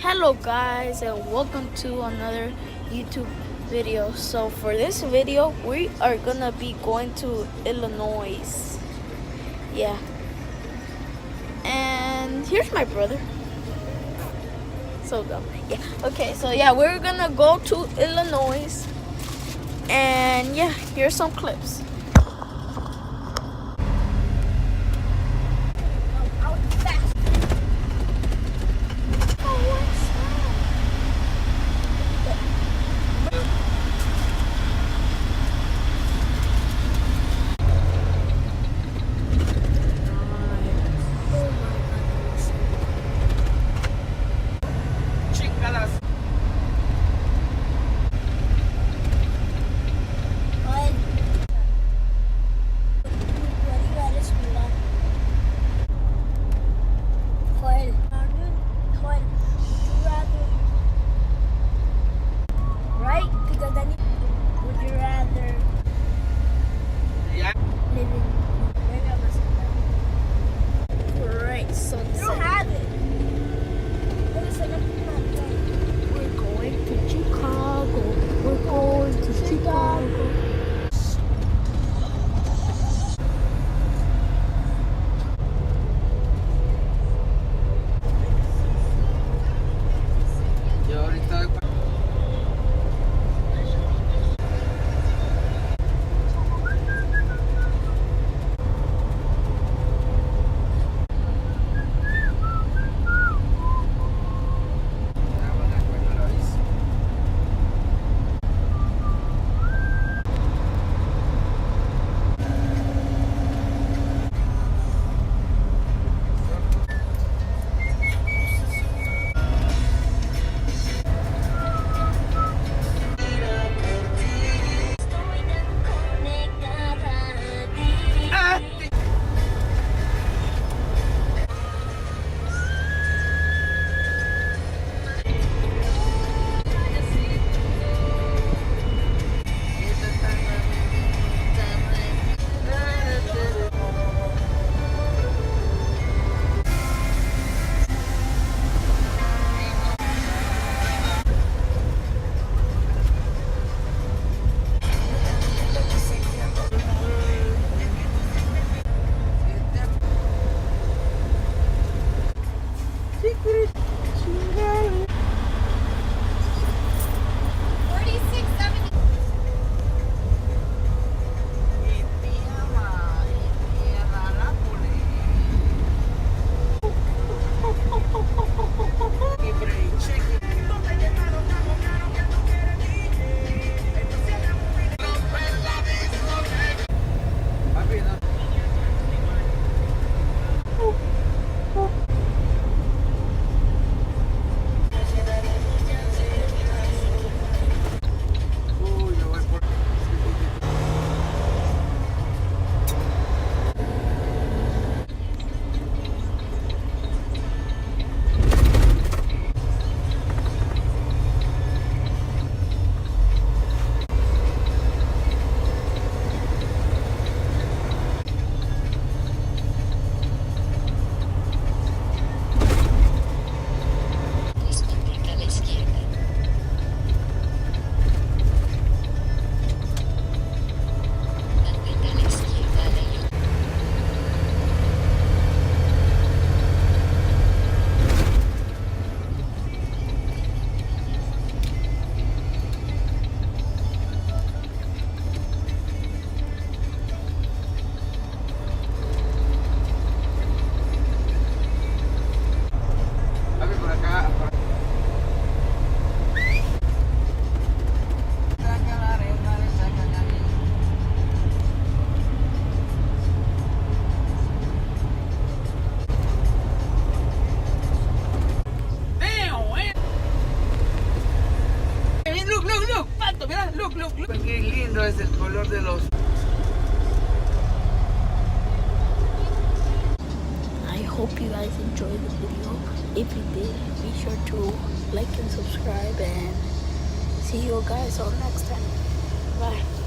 Hello guys and welcome to another YouTube video. So for this video we are gonna be going to Illinois. Yeah. And here's my brother. So dumb. Yeah. Okay, so yeah, we're gonna go to Illinois. And yeah, here's some clips. Look. Qué lindo es el color de los... I hope you guys enjoyed the video. If you did, be sure to like and subscribe and see you guys all next time. Bye.